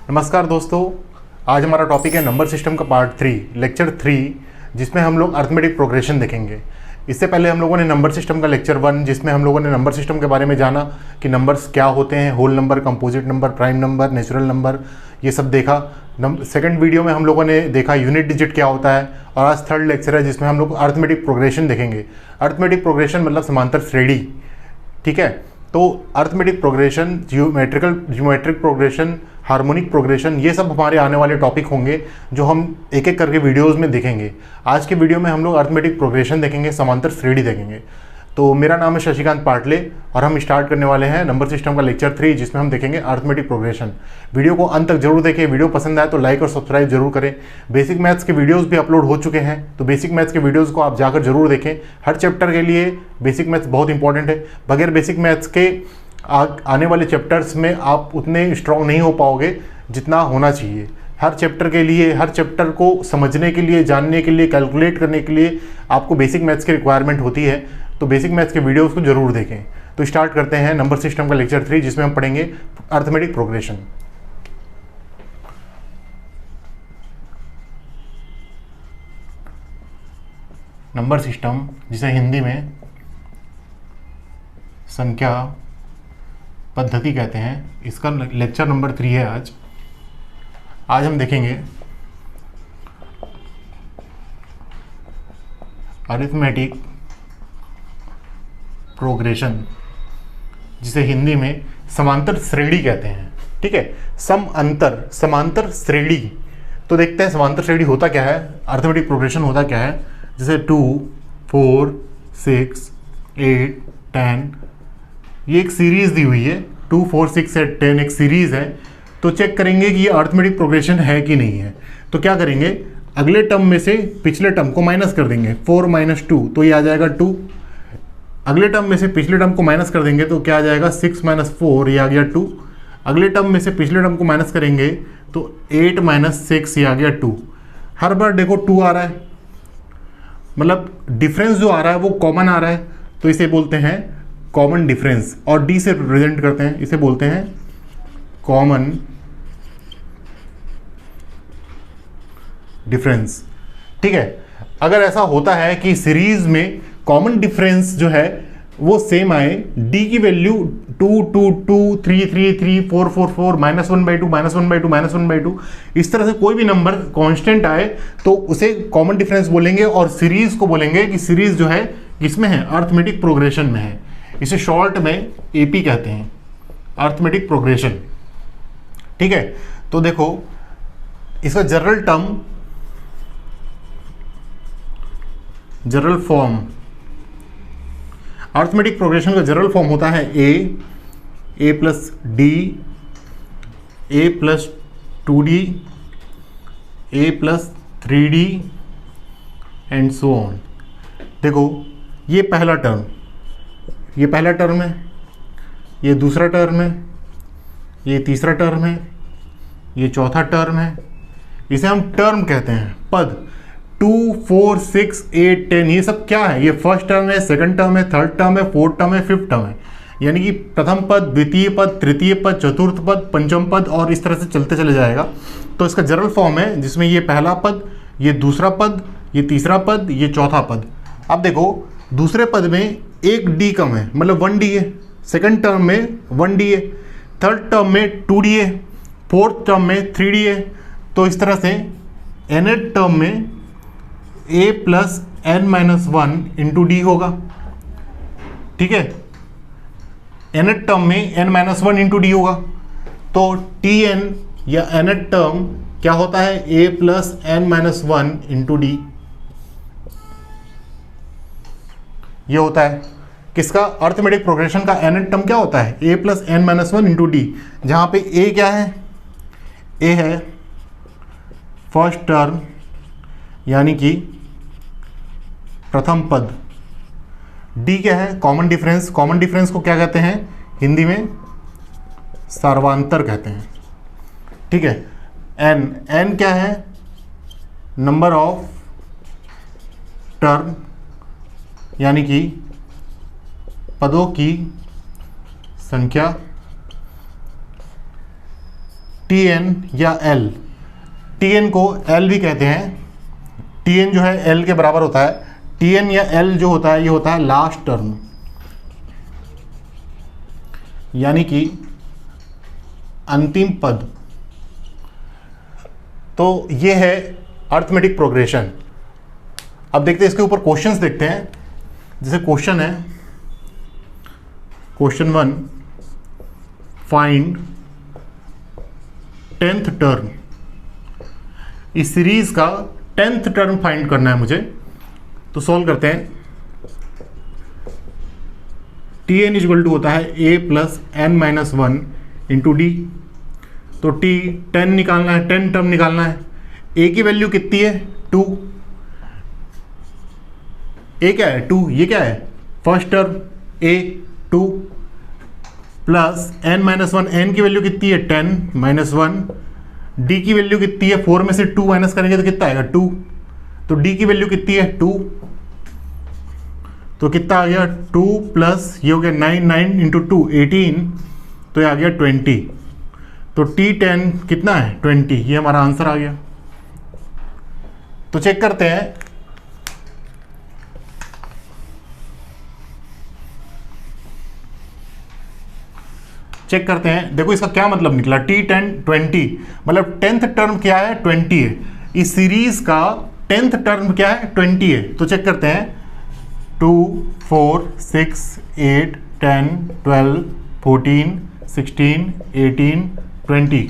नमस्कार दोस्तों, आज हमारा टॉपिक है नंबर सिस्टम का पार्ट 3 लेक्चर 3, जिसमें हम लोग अर्थमेटिक प्रोग्रेशन देखेंगे। इससे पहले हम लोगों ने नंबर सिस्टम का लेक्चर 1, जिसमें हम लोगों ने नंबर सिस्टम के बारे में जाना कि नंबर्स क्या होते हैं, whole number, composite number, prime number, natural number, ये सब देखा। सेकंड वीडियो में हम लोगों ने देखा यूनिट डिजिट क्या होता है, और आज थर्ड लेक्चर है जिसमें हम लोग अर्थमेटिक प्रोग्रेशन देखेंगे। अर्थमेटिक प्रोग्रेशन मतलब समांतर श्रेणी, ठीक है। तो arithmetic progression, geometric progression, harmonic progression, ये सब हमारे आने वाले टॉपिक होंगे जो हम एक एक करके वीडियोस में देखेंगे। आज के वीडियो में हम लोग अर्थमेटिक प्रोग्रेशन देखेंगे, समांतर श्रेणी देखेंगे। तो मेरा नाम है शशिकांत पाटले और हम स्टार्ट करने वाले हैं नंबर सिस्टम का लेक्चर 3, जिसमें हम देखेंगे अर्थमेटिक प्रोग्रेशन। वीडियो को अंत तक जरूर देखें। वीडियो पसंद आए तो लाइक और सब्सक्राइब जरूर करें। बेसिक मैथ्स के वीडियोस भी अपलोड हो चुके हैं, तो बेसिक मैथ्स के वीडियोस को आप जाकर जरूर देखें। हर चैप्टर के लिए बेसिक मैथ्स बहुत इंपॉर्टेंट है। बगैर बेसिक मैथ्स के आने वाले चैप्टर्स में आप उतने स्ट्रांग नहीं हो पाओगे जितना होना चाहिए। हर चैप्टर के लिए, हर चैप्टर को समझने के लिए, जानने के लिए, कैलकुलेट करने के लिए आपको बेसिक मैथ्स की रिक्वायरमेंट होती है। तो बेसिक मैथ्स के वीडियोस को जरूर देखें। तो स्टार्ट करते हैं नंबर सिस्टम का लेक्चर 3, जिसमें हम पढ़ेंगे अर्थमेटिक प्रोग्रेशन। नंबर सिस्टम, जिसे हिंदी में संख्या पद्धति कहते हैं, इसका लेक्चर नंबर 3 है। आज हम देखेंगे अरिथमेटिक प्रोग्रेशन, जिसे हिंदी में समांतर श्रेणी कहते हैं, ठीक है। समांतर श्रेणी। तो देखते हैं समांतर श्रेणी होता क्या है, अरिथमेटिक प्रोग्रेशन होता क्या है। जैसे 2, 4, 6, 8, 10, ये एक सीरीज दी हुई है। 2, 4, 6, 8, 10 एक सीरीज है। तो चेक करेंगे कि ये अरिथमेटिक प्रोग्रेशन है कि नहीं है। तो क्या करेंगे, अगले टर्म में से पिछले टर्म को माइनस कर देंगे। 4 - 2, तो ये आ जाएगा 2। अगले टर्म में से पिछले टर्म को माइनस कर देंगे तो क्या आ जाएगा, 6 - 4, ये आ गया 2। अगले टर्म में से पिछले टर्म को माइनस करेंगे तो 8 - 6, ये आ गया 2। हर बार देखो 2 आ रहा है, मतलब डिफरेंस जो आ रहा है वो कॉमन आ रहा है, तो इसे बोलते हैं कॉमन डिफरेंस। और डी से रिप्रेजेंट करते हैं, इसे बोलते हैं कॉमन डिफरेंस, ठीक है। अगर ऐसा होता है कि सीरीज में कॉमन डिफरेंस जो है वो सेम आए, डी की वैल्यू 2, 2, 2, 3, 3, 3, 4, 4, 4, -1/2, -1/2, -1/2, इस तरह से कोई भी नंबर कांस्टेंट आए तो उसे कॉमन डिफरेंस बोलेंगे। और सीरीज को बोलेंगे कि सीरीज जो है किसमें है, अरिथमेटिक प्रोग्रेशन में है। इसे शॉर्ट में एपी कहते हैं, अरिथमेटिक प्रोग्रेशन, ठीक है। तो देखो इसका जनरल फॉर्म, अरिथमेटिक प्रोग्रेशन का जनरल फॉर्म होता है a + d, a + 2d, a + 3d and so on. देखो ये पहला टर्म है, ये दूसरा टर्म है, ये तीसरा टर्म है, ये चौथा टर्म है। इसे हम टर्म कहते हैं, पद। 2, 4, 6, 8, 10 ये सब क्या है, ये फर्स्ट टर्म है, सेकंड टर्म है, थर्ड टर्म है, फोर्थ टर्म है, फिफ्थ टर्म है। यानी कि प्रथम पद, द्वितीय पद, तृतीय पद, चतुर्थ पद, पंचम पद, और इस तरह से चलते चले जाएगा। तो इसका जनरल फॉर्म है जिसमें ये पहला पद, ये दूसरा पद, ये तीसरा पद, ये चौथा पद। अब देखो दूसरे पद में एक डी कम है, मतलब 1d है। सेकंड टर्म में 1d है, थर्ड टर्म में 2d है, फोर्थ टर्म में 3d है। तो इस तरह से nth टर्म में a + n-1 × d होगा, ठीक है। nth टर्म में n-1 × d होगा। तो tn या nth टर्म क्या होता है, a + n-1 × d। ये होता है किसका, अरिथमेटिक प्रोग्रेशन का nth टर्म क्या होता है, a + n-1 × d। जहां पे a क्या है, a है फर्स्ट टर्म यानी कि प्रथम पद। डी क्या है, कॉमन डिफरेंस। कॉमन डिफरेंस को क्या कहते हैं, हिंदी में सार्वंतर कहते हैं, ठीक है। एन क्या है, नंबर ऑफ टर्म यानी कि पदों की संख्या टी एन या एल, टी एन को एल भी कहते हैं, टी एन जो है एल के बराबर होता है, टी एन या एल जो होता है ये होता है लास्ट टर्म, यानी कि अंतिम पद। तो ये है अर्थमेटिक प्रोग्रेशन। अब देखते हैं इसके ऊपर क्वेश्चंस देखते हैं। जैसे क्वेश्चन है क्वेश्चन 1, फाइंड 10th टर्म। इस सीरीज का 10th टर्म फाइंड करना है मुझे, तो सॉल्व करते हैं। टी एन इक्वल टू होता है A plus N minus 1 into D. तो टी 10 निकालना है, 10 टर्म निकालना है। ए की वैल्यू कितनी है 2, ए क्या है 2, ये क्या है फर्स्ट टर्म ए 2 प्लस एन माइनस 1, एन की वैल्यू कितनी है 10 माइनस 1, डी की वैल्यू कितनी है 4 में से 2 माइनस करेंगे तो कितना आएगा 2, तो डी की वैल्यू कितनी है 2, तो कितना आ गया 2 प्लस ये हो गया 9, 9 इंटू 2 18, तो ये आ गया 20। तो T10 कितना है 20, ये हमारा आंसर आ गया। तो चेक करते हैं। चेक करते हैं, देखो इसका क्या मतलब निकला, T10 20, मतलब 10th टर्म क्या है 20 है। इस सीरीज का 10th टर्म क्या है 20 है। तो चेक करते हैं 2 4 6 8 10 12 14 16 18 20,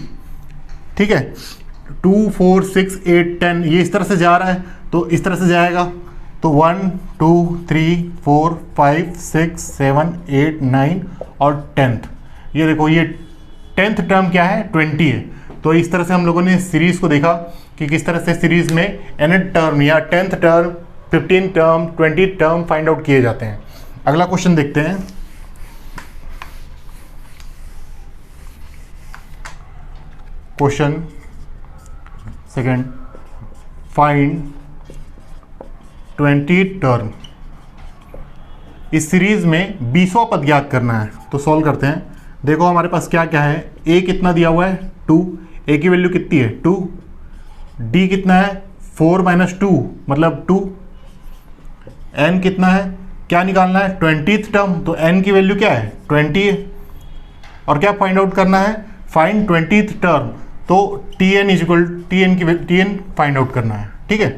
ठीक है। 2 4 6 8 10 ये इस तरह से जा रहा है, तो इस तरह से जाएगा। तो 1 2 3 4 5 6 7 8 9 और 10th, ये देखो ये 10th टर्म क्या है 20 है। तो इस तरह से हम लोगों ने सीरीज़ को देखा कि किस तरह से सीरीज़ में nth टर्म या 10th term 15 term 20 term find out किए जाते हैं। अगला क्वेश्चन देखते हैं। Question second, find 20 term. इस सीरीज में 20वां पद ज्ञात करना है, तो सॉल्व करते हैं। देखो हमारे पास क्या क्या है, ए कितना दिया हुआ है 2, ए की वैल्यू कितनी है 2, डी कितना है 4 माइनस 2 मतलब 2, एन कितना है, क्या निकालना है 20th टर्म, तो एन की वैल्यू क्या है 20 है। और क्या फाइंड आउट करना है, फाइंड 20th टर्म, तो T n equal t n find out करना है, ठीक है।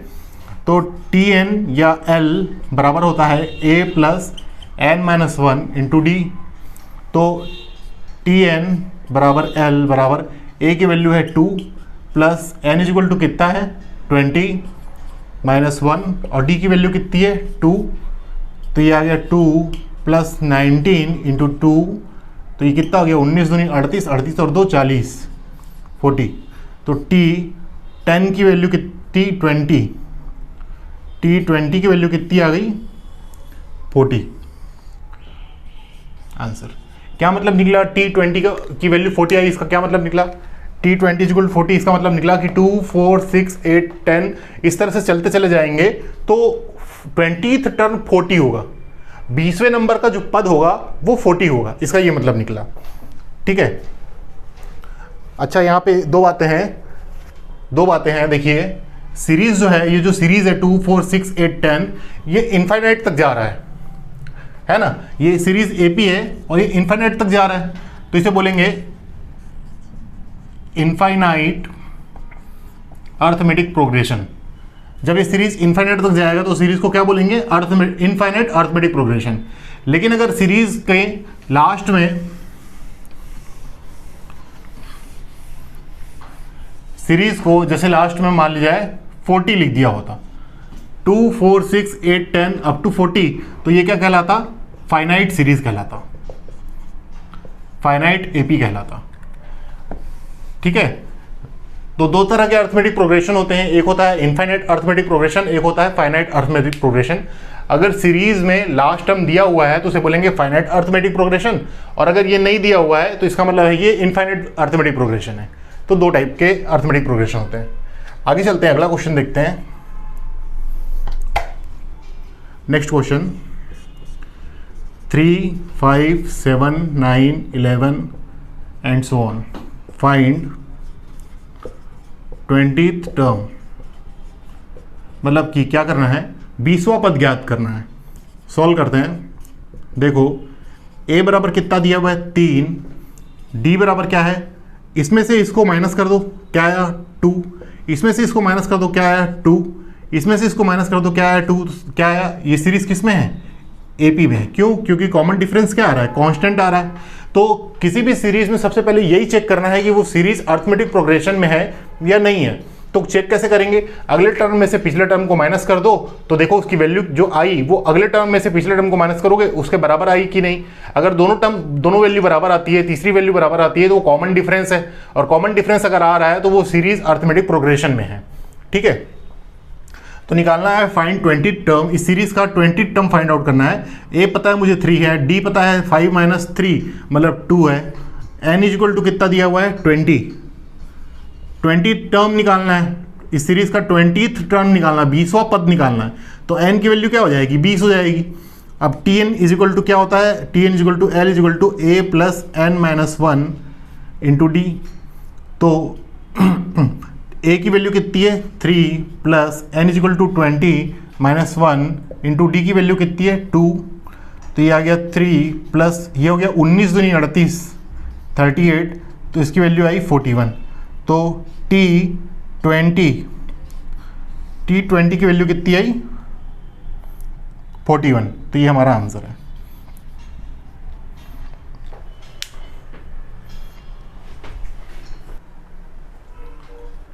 तो टी एन या एल बराबर होता है A plus N minus 1 into D. तो टी एन बराबर एल बराबर ए की वैल्यू है 2 प्लस एन इक्वल टू कितना है 20 माइनस 1 और डी की वैल्यू कितनी है 2, तो ये आ गया 2 प्लस 19 इंटू 2, तो ये कितना हो गया 19 दूनी 38, 38 और 2 40 40। तो टी 10 की वैल्यू कितनी 20, टी 20 की वैल्यू कितनी आ गई 40। आंसर क्या मतलब निकला, टी 20 की वैल्यू 40 आई, इसका क्या मतलब निकला टी 20 इक्वल 40, इसका मतलब निकला कि 2 4 6 8 10 इस तरह से चलते चले जाएंगे तो 20th टर्म 40 होगा, 20वें नंबर का जो पद होगा वो 40 होगा, इसका ये मतलब निकला, ठीक है। अच्छा यहाँ पे दो बातें हैं देखिए, सीरीज जो है, ये जो सीरीज है 2 4 6 8 10 ये इनफाइनाइट तक जा रहा है ना, ये सीरीज एपी है और ये इनफाइनाइट तक जा रहा है, तो इसे बोलेंगे इनफाइनाइट अर्थमेटिक प्रोग्रेशन। जब ये सीरीज इनफाइनाइट तक जाएगा तो सीरीज को क्या बोलेंगे, इनफाइनाइट अर्थमेटिक प्रोग्रेशन। लेकिन अगर सीरीज के लास्ट में सीरीज को जैसे लास्ट में मान लिया जाए 40 लिख दिया होता, 2 4 6 8 10 अप टू 40, तो ये क्या कहलाता, फाइनाइट सीरीज कहलाता, फाइनाइट एपी कहलाता, ठीक है। तो दो तरह के अर्थमेटिक प्रोग्रेशन होते हैं, एक होता है इनफाइनाइट अर्थमेटिक प्रोग्रेशन, एक होता है फाइनाइट अर्थमेटिक प्रोग्रेशन। अगर सीरीज में लास्ट टर्म दिया हुआ है तो उसे बोलेंगे फाइनाइट अर्थमेटिक प्रोग्रेशन, और अगर ये नहीं दिया हुआ है तो इसका मतलब है ये इनफाइनाइट अर्थमेटिक प्रोग्रेशन है। तो दो टाइप के अर्थमेटिक प्रोग्रेशन होते हैं। आगे चलते हैं, अगला क्वेश्चन देखते हैं। Next question 3 5 7 9 11 and so on, find 20th term, मतलब कि क्या करना है, 20वां पद ज्ञात करना है। सॉल्व करते हैं। देखो a बराबर कितना दिया हुआ है 3, d बराबर क्या है, इसमें से इसको माइनस कर दो, क्या आया 2, इसमें से इसको माइनस कर दो, क्या आया 2, इसमें से इसको माइनस कर दो, क्या आया 2, क्या आया, ये सीरीज किस में है, AP में है। क्यों, क्योंकि कॉमन डिफरेंस क्या आ रहा है, कांस्टेंट आ रहा है। तो किसी भी सीरीज में सबसे पहले यही चेक करना है कि वो सीरीज अरिथमेटिक प्रोग्रेशन में है या नहीं है। तो चेक कैसे करेंगे, अगले टर्म में से पिछले टर्म को माइनस कर दो, तो देखो उसकी वैल्यू जो आई वो अगले टर्म में से पिछले टर्म को माइनस करोगे उसके बराबर आई कि नहीं। अगर दोनों वैल्यू बराबर आती है, तीसरी वैल्यू बराबर आती है, तो वो कॉमन डिफरेंस है, और कॉमन डिफरेंस अगर आ रहा है तो वो सीरीज अरिथमेटिक प्रोग्रेशन में है। ठीक है, तो निकालना है फाइंड 20 टर्म, इस सीरीज का 20 टर्म फाइंड आउट करना है। ए पता है मुझे 3 है, डी पता है 5 माइनस 3 मतलब 2 है, एन इज इक्वल टू कितना दिया हुआ है 20 टर्म निकालना है। इस सीरीज का 20th टर्म निकालना, 20वां पद निकालना है। तो एन की वैल्यू क्या हो जाएगी, 20 हो जाएगी। अब t N is equal to क्या होता है, t N is equal to l is equal to a plus N minus 1 into D. तो ए की वैल्यू कितनी है 3 plus n is equal to 20 minus 1 into d की वैल्यू कितनी है 2। तो ये आ गया 3 प्लस ये हो गया 19 दूनी 38 38, तो इसकी वैल्यू आई 41। तो T20 की वैल्यू कितनी आई 41। तो ये हमारा आंसर है।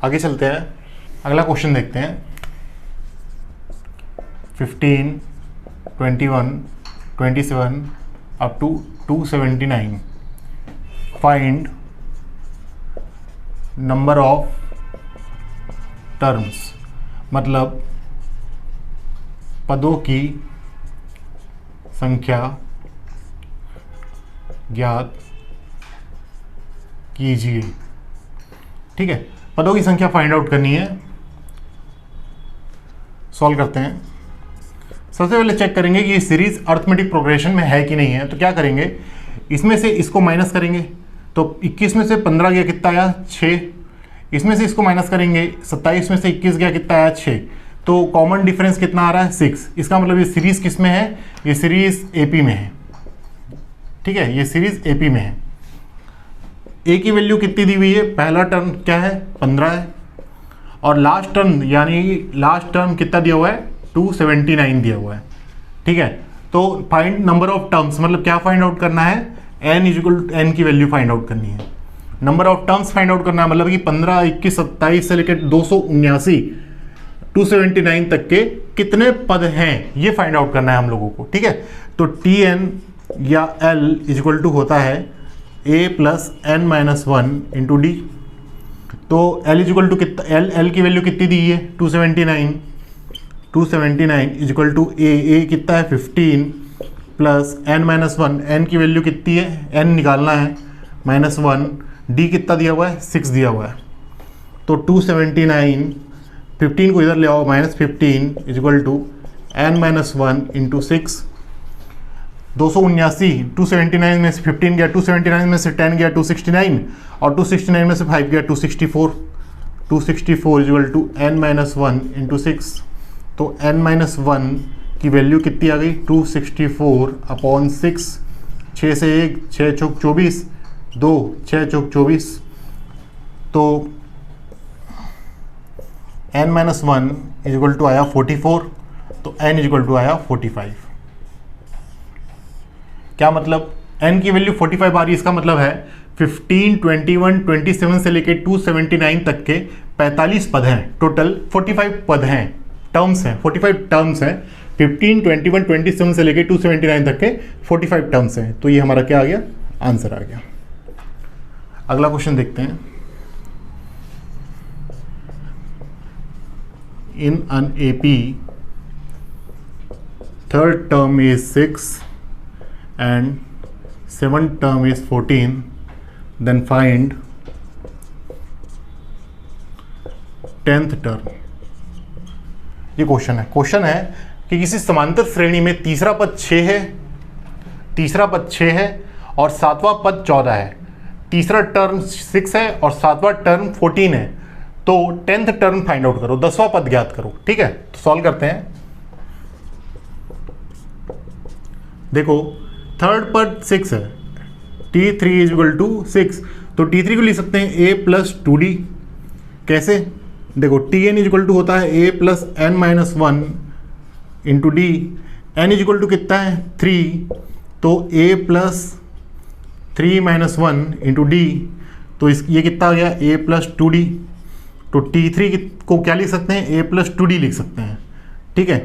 आगे चलते हैं, अगला क्वेश्चन देखते हैं। 15, 21, 27 up to 279 find number of terms, मतलब पदों की संख्या ज्ञात कीजिए। ठीक है, पदों की संख्या फाइंड आउट करनी है। सॉल्व करते हैं। सबसे पहले चेक करेंगे कि ये सीरीज अरिथमेटिक प्रोग्रेशन में है कि नहीं है। तो क्या करेंगे, इसमें से इसको माइनस करेंगे, तो 21 में से 15 गया कितना आया 6, इसमें से इसको माइनस करेंगे 27 में से 21 गया कितना आया 6, तो कॉमन डिफरेंस कितना आ रहा है 6। इसका मतलब ये सीरीज किस में है, ये सीरीज AP में है। ठीक है, ये सीरीज AP में है। ए की वैल्यू कितनी दी हुई है, पहला टर्म क्या है 15 है, और लास्ट टर्म यानी लास्ट टर्म कितना दिया हुआ है 279 दिया हुआ है। ठीक है, तो फाइंड नंबर ऑफ टर्म्स, मतलब क्या फाइंड आउट करना है, n is equal to n की वैल्यू फाइंड आउट करनी है। Number of terms find out करना है, मतलब कि 15, 21, 27 से लेकर 279 279 तक के कितने पद हैं, ये फाइंड आउट करना है हम लोगों को। ठीक है, तो टी एन या एल इज इक्वल टू होता है A plus N minus 1 into D. तो एल इज इक्वल टू कितना, एल की वैल्यू कितनी दी है 279 इज इक्वल टू ए कितना है 15 प्लस एन माइनस 1, एन की वैल्यू कितनी है, एन निकालना है -1, डी कितना दिया हुआ है 6 दिया हुआ है। तो 279, 15 को इधर ले आओ -15 is equal to n minus 1 into 6, 279, 279 में से 15 गया, 279 में से 10 गया 269, और 269 में से 5 गया 264 is equal to n minus 1 into 6। तो एन माइनस 1 की वैल्यू कितनी आ गई 264 अपॉन 6, 6 से 1 6 चौक 24, 2 6 चौक 24, तो n minus 1 is equal to आया 44, तो n इज इक्वल टू आया 45। क्या मतलब, n की वैल्यू 45 आ रही है, इसका मतलब है 15, 21, 27 से लेके 279 तक के 45 पद हैं, टोटल 45 पद हैं, टर्म्स हैं, 45 टर्म्स हैं। 15, 21, 27 से लेके 279 तक के 45 टर्म्स हैं। तो ये हमारा क्या आ गया, आंसर आ गया। अगला क्वेश्चन देखते हैं। इन an AP, third term is 6 and 7th term is 14, then find 10th term। ये क्वेश्चन है कि किसी समांतर श्रेणी में तीसरा पद 6 है और सातवां पद 14 है। तीसरा टर्म 6 है और सातवां टर्म 14 है। तो 10th टर्म फाइंड आउट करो, 10वां पद ज्ञात करो। ठीक है, तो सॉल्व करते हैं। देखो थर्ड पद 6 है, t3 इज इक्वल टू 6, तो t3 को लिख सकते हैं a प्लस 2d। कैसे? देखो tn इज इक्वल टू होता है a plus n minus 1 into d. n is equal to कितना है 3, तो a plus 3 minus 1 into D, तो ये कितना आ गया a प्लस 2d। तो t3 को क्या लिख सकते हैं, a प्लस 2d लिख सकते हैं। ठीक है,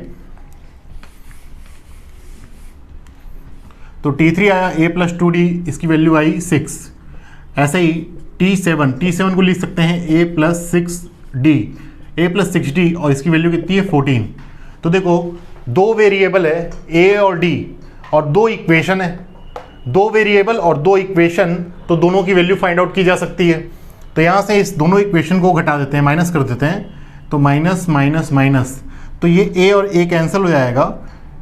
तो t3 आया a प्लस 2d, इसकी वैल्यू आई 6। ऐसे ही t7 को लिख सकते हैं a प्लस 6d और इसकी वैल्यू कितनी है 14। तो देखो दो वेरिएबल है a और d और दो इक्वेशन है, दो वेरिएबल और दो इक्वेशन, तो दोनों की वैल्यू फाइंड आउट की जा सकती है। तो यहाँ से इस दोनों इक्वेशन को घटा देते हैं, माइनस कर देते हैं, तो माइनस माइनस माइनस, तो ये a और a कैंसिल हो जाएगा।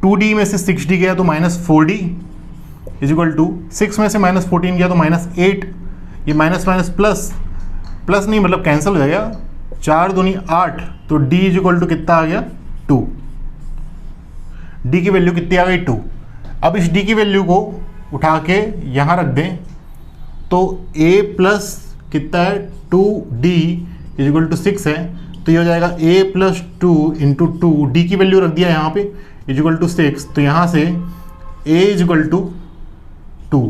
2d में से 6d गया तो minus 4d is equal to 6 में से माइनस 14 गया तो माइनस 8, ये माइनस माइनस प्लस, प्लस नहीं मतलब कैंसिल हो जाएगा, 4 दूनी 8, तो d इज इक्वल टू कितना आ गया 2। d की वैल्यू कितनी आ गई 2। अब इस d की वैल्यू को उठा के यहाँ रख दें, तो a प्लस कितना है 2d इज इक्वल टू 6 है, तो ये हो जाएगा a प्लस 2 इंटू 2, d की वैल्यू रख दिया यहाँ पे इज इक्वल टू 6, तो यहाँ से a is equal to 2,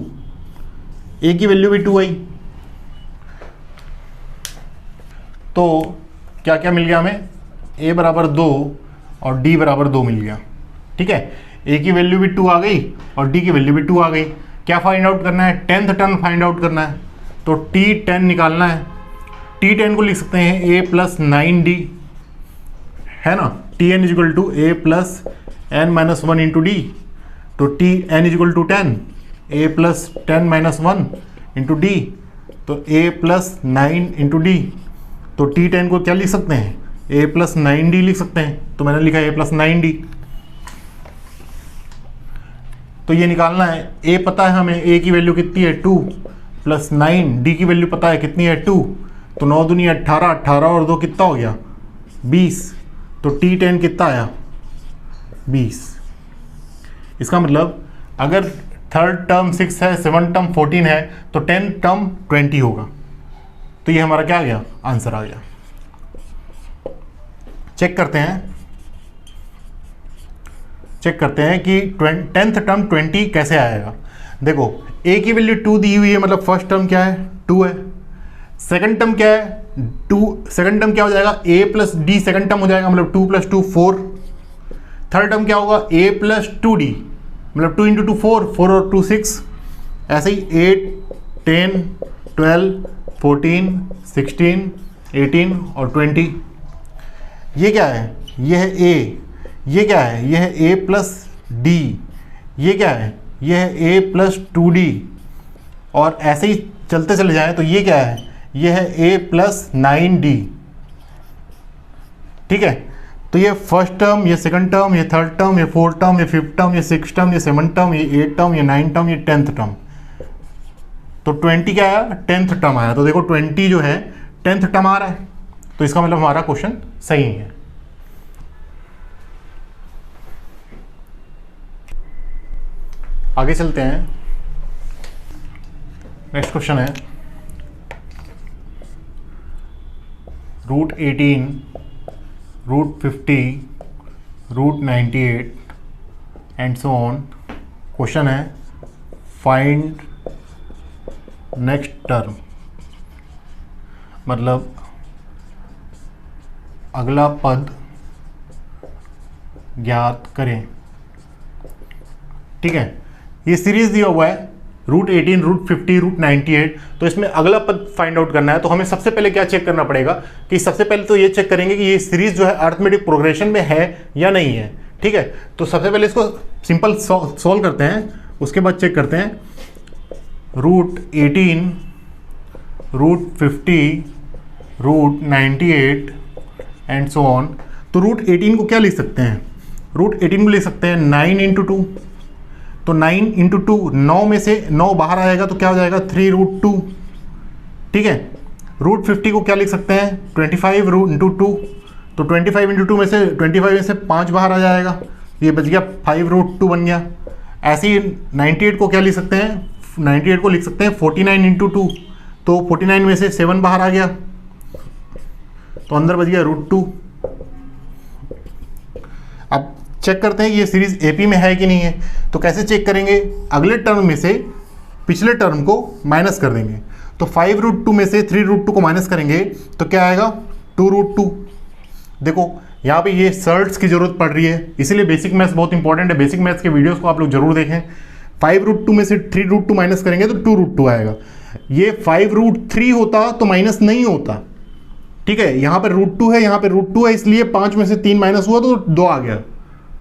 a की वैल्यू भी 2 आई। तो क्या क्या मिल गया हमें, a बराबर 2 और d बराबर 2 मिल गया। ठीक है, a की वैल्यू भी 2 आ गई और d की वैल्यू भी 2 आ गई। क्या फाइंड आउट करना है, 10th टर्म फाइंड आउट करना है, तो t10 निकालना है। t10 को लिख सकते हैं a प्लस 9d, है ना, tn is equal to a plus n minus 1 into D, तो tn is equal to 10, a plus 10 minus 1 into D, तो a प्लस 9 इंटू डी, तो t10 को क्या लिख सकते हैं, a प्लस 9d लिख सकते हैं, तो मैंने लिखा a प्लस 9d। तो ये निकालना है, a पता है हमें, a की वैल्यू कितनी है 2 प्लस 9, d की वैल्यू पता है कितनी है 2, तो 9 दूनी 18, 18 और 2 कितना हो गया 20, तो t10 कितना आया 20। इसका मतलब अगर थर्ड टर्म 6 है, 7th टर्म 14 है, तो 10th टर्म 20 होगा। तो ये हमारा क्या आ गया, आंसर आ गया। चेक करते हैं कि 10th टर्म 20 कैसे आएगा। देखो a की वैल्यू 2 दी हुई है, मतलब फर्स्ट टर्म क्या है 2 है, सेकंड टर्म क्या है 2, सेकंड टर्म क्या हो जाएगा a plus D, second term हो जाएगा मतलब 2 प्लस 2 4। थर्ड टर्म क्या होगा a प्लस 2d, मतलब 2 इंटू 2 4, 4 और 2 6, ऐसे ही 8 10 12 14 16 18 और 20। ये क्या है, ये है a, ये क्या है, ये है a प्लस डी, ये क्या है, ये है a प्लस 2d, और ऐसे ही चलते चले जाएं तो ये क्या है, ये है a प्लस 9d। ठीक है, तो ये फर्स्ट टर्म, ये सेकंड टर्म, ये थर्ड टर्म, ये फोर्थ टर्म, ये फिफ्थ टर्म, ये सिक्स टर्म, ये सेवंथ टर्म, ये 8th टर्म, ये 9th टर्म, ये 10th टर्म। तो 20 क्या आया, 10th टर्म आया। तो देखो 20 जो है 10th टर्म आ रहा है, तो इसका मतलब हमारा क्वेश्चन सही है। आगे चलते हैं, नेक्स्ट क्वेश्चन है √18, √50, √98 एंड सो ऑन। क्वेश्चन है फाइंड नेक्स्ट टर्म, मतलब अगला पद ज्ञात करें। ठीक है, ये सीरीज दिया हुआ है √18, √50, √98, तो इसमें अगला पद फाइंड आउट करना है। तो हमें सबसे पहले क्या चेक करना पड़ेगा कि सबसे पहले तो ये चेक करेंगे कि ये सीरीज जो है अरिथमेटिक प्रोग्रेशन में है या नहीं है। ठीक है, तो सबसे पहले इसको सिंपल सॉल्व करते हैं, उसके बाद चेक करते हैं √18, √50, √98 एंड सो ऑन। तो √18 को क्या लिख सकते हैं, √18 को लिख सकते हैं 9 इंटू 2, तो 9 इंटू 2, 9 में से 9 बाहर आएगा तो क्या हो जाएगा 3√2। ठीक है, √50 को क्या लिख सकते हैं 25 इंटू 2, तो 25 इंटू 2 में से 25 में से 5 बाहर आ जाएगा, ये बच गया 5 √2 बन गया। ऐसे ही 98 को क्या लिख सकते हैं 98 को लिख सकते हैं 49 इंटू 2, तो 49 में से 7 बाहर आ गया, तो अंदर बच गया √2। अब चेक करते हैं ये सीरीज एपी में है कि नहीं है। तो कैसे चेक करेंगे, अगले टर्म में से पिछले टर्म को माइनस कर देंगे, तो 5 √2 में से 3 √2 को माइनस करेंगे तो क्या आएगा 2 √2। देखो यहाँ पे ये सर्ट्स की जरूरत पड़ रही है, इसीलिए बेसिक मैथ्स बहुत इंपॉर्टेंट है। बेसिक मैथ्स के वीडियोस को आप लोग जरूर देखें। 5 √2 में से 3 √2 माइनस करेंगे तो 2 √2 आएगा। ये 5 √3 होता तो माइनस नहीं होता, ठीक है। यहाँ पे √2 है, यहाँ पे √2 है, इसलिए 5 में से 3 माइनस हुआ तो 2 आ गया,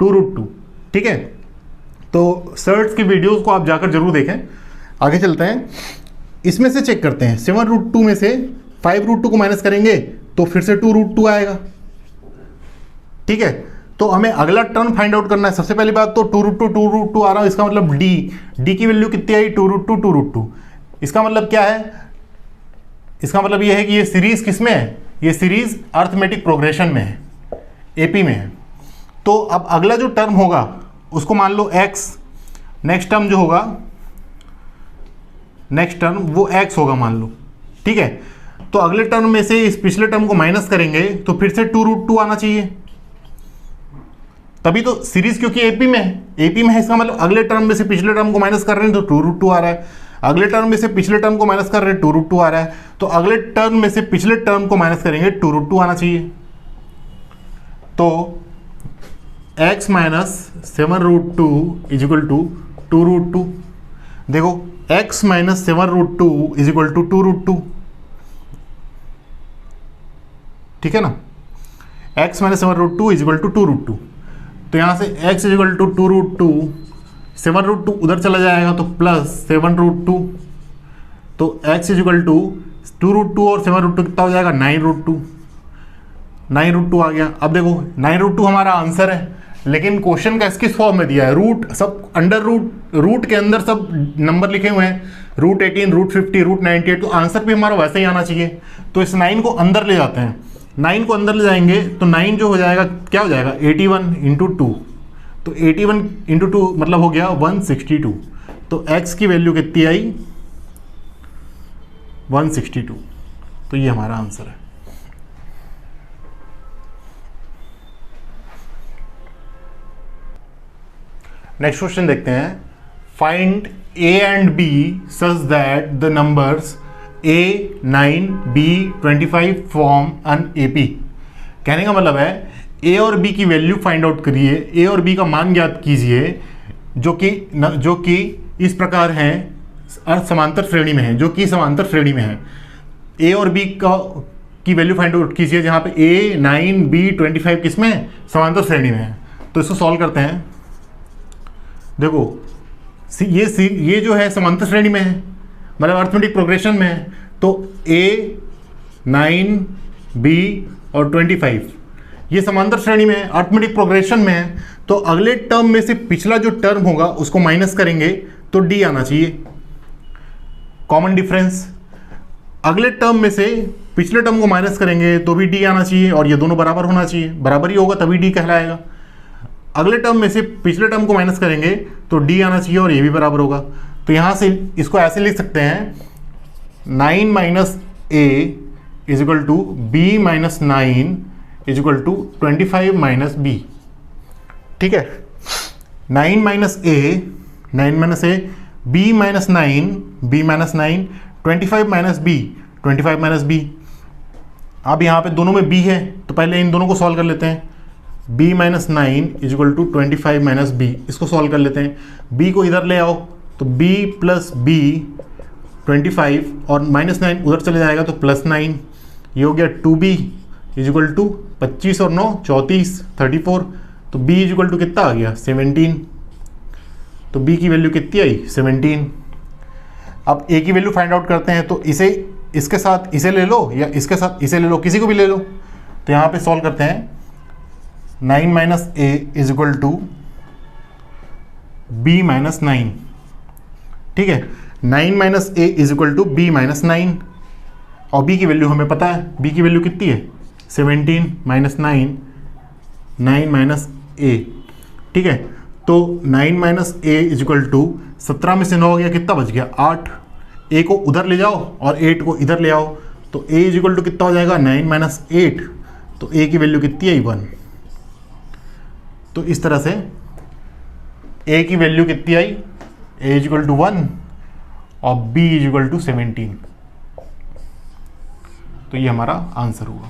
2 √2, ठीक है। तो सर्ट्स की वीडियोस को आप जाकर जरूर देखें। आगे चलते हैं, इसमें से चेक करते हैं 7 √2 में से 5 √2 को माइनस करेंगे तो फिर से 2 √2 आएगा, ठीक है। तो हमें अगला टर्म फाइंड आउट करना है। सबसे पहली बात तो 2 √2 आ रहा है, इसका मतलब डी की वैल्यू कितनी आई 2 √2। इसका मतलब क्या है, इसका मतलब यह है कि ये सीरीज किस में है, ये सीरीज अर्थमेटिक प्रोग्रेशन में है, एपी में है। तो अब अगला जो टर्म होगा उसको मान लो x, नेक्स्ट टर्म जो होगा नेक्स्ट टर्म वो x होगा मान लो, ठीक है। तो अगले टर्म में से इस पिछले टर्म को माइनस करेंगे तो फिर से 2 √2 आना चाहिए, तभी तो सीरीज, क्योंकि एपी में है, एपी में है, इसका मतलब अगले टर्म में से पिछले टर्म को माइनस कर रहे हैं तो 2 √2 आ रहा है, अगले टर्म में से पिछले टर्म को माइनस कर रहे हैं 2 √2 आ रहा है, तो अगले टर्म में से पिछले टर्म को माइनस करेंगे 2 √2 आना चाहिए। तो x minus 7 √2 is equal to 2 √2। देखो x minus 7 √2 is equal to 2 √2, ठीक है ना। x minus 7 √2 is equal to 2 √2। तो यहाँ से x इज इक्वल टू 2 √2, 7 √2 उधर चला जाएगा तो प्लस 7 √2, तो x इज इक्वल टू 2 √2 और 7 √2 कितना हो जाएगा 9 √2, 9 √2 आ गया। अब देखो 9 √2 हमारा आंसर है, लेकिन क्वेश्चन का किस फॉर्म में दिया है, रूट सब अंडर रूट के अंदर सब नंबर लिखे हुए हैं, √18, √50, √98, तो आंसर भी हमारा वैसे ही आना चाहिए। तो इस 9 को अंदर ले जाते हैं, 9 को अंदर ले जाएंगे तो 9 जो हो जाएगा क्या हो जाएगा 81 इंटू 2, तो 81 इंटू 2 मतलब हो गया 162। तो x की वैल्यू कितनी आई 162, तो ये हमारा आंसर है। नेक्स्ट क्वेश्चन देखते हैं, find a and b such that the numbers a 9 b 25 form an AP। कहने का मतलब है a और b की वैल्यू फाइंड आउट करिए, a और b का मान ज्ञात कीजिए जो कि इस प्रकार हैं, अर्थ समांतर श्रेणी में है, जो कि समांतर श्रेणी में है। a और b की वैल्यू फाइंड आउट कीजिए जहाँ पे a 9 b 25 किस में है समांतर श्रेणी में है। तो इसको सॉल्व करते हैं। देखो ये जो है समांतर श्रेणी में है, मतलब अर्थमेटिक प्रोग्रेशन में है, तो a 9 b और 25 ये समांतर श्रेणी में है, अर्थमेटिक प्रोग्रेशन में है। तो अगले टर्म में से पिछला जो टर्म होगा उसको माइनस करेंगे तो d आना चाहिए, कॉमन डिफरेंस। अगले टर्म में से पिछले टर्म को माइनस करेंगे तो भी d आना चाहिए, और ये दोनों बराबर होना चाहिए, बराबर ही होगा तभी d कहलाएगा। अगले टर्म में से पिछले टर्म को माइनस करेंगे तो d आना चाहिए और ये भी बराबर होगा। तो यहाँ से इसको ऐसे लिख सकते हैं 9 minus a is equal to b minus 9 is equal to 25 minus b, ठीक है। 9 minus a b minus 9 25 minus b। अब यहाँ पे दोनों में b है तो पहले इन दोनों को सॉल्व कर लेते हैं। b minus 9 is equal to 25 minus b, इसको सॉल्व कर लेते हैं। b को इधर ले आओ तो b प्लस b 25 और माइनस 9 उधर चले जाएगा तो प्लस 9, ये हो गया 2b इज इक्वल टू 25 और 9 34 34, तो b इज इक्वल टू कितना आ गया 17। तो b की वैल्यू कितनी आई 17। अब a की वैल्यू फाइंड आउट करते हैं, तो इसे इसके साथ इसे ले लो या इसके साथ इसे ले लो, किसी को भी ले लो। तो यहाँ पे सॉल्व करते हैं 9 minus a is equal to b minus 9, ठीक है। 9 minus a is equal to b minus 9, और बी की वैल्यू हमें पता है, बी की वैल्यू कितनी है 17 माइनस 9, 9 माइनस ए, ठीक है। तो 9 minus a is equal to 17 में से 9 गया, कितना बच गया 8, ए को उधर ले जाओ और 8 को इधर ले आओ, तो ए इज इक्वल टू कितना हो जाएगा 9 माइनस 8, तो ए की वैल्यू कितनी है 1। तो इस तरह से ए की वैल्यू कितनी आई, ए इज इक्वल टू 1 और बी इज इक्वल टू 17, तो ये हमारा आंसर हुआ।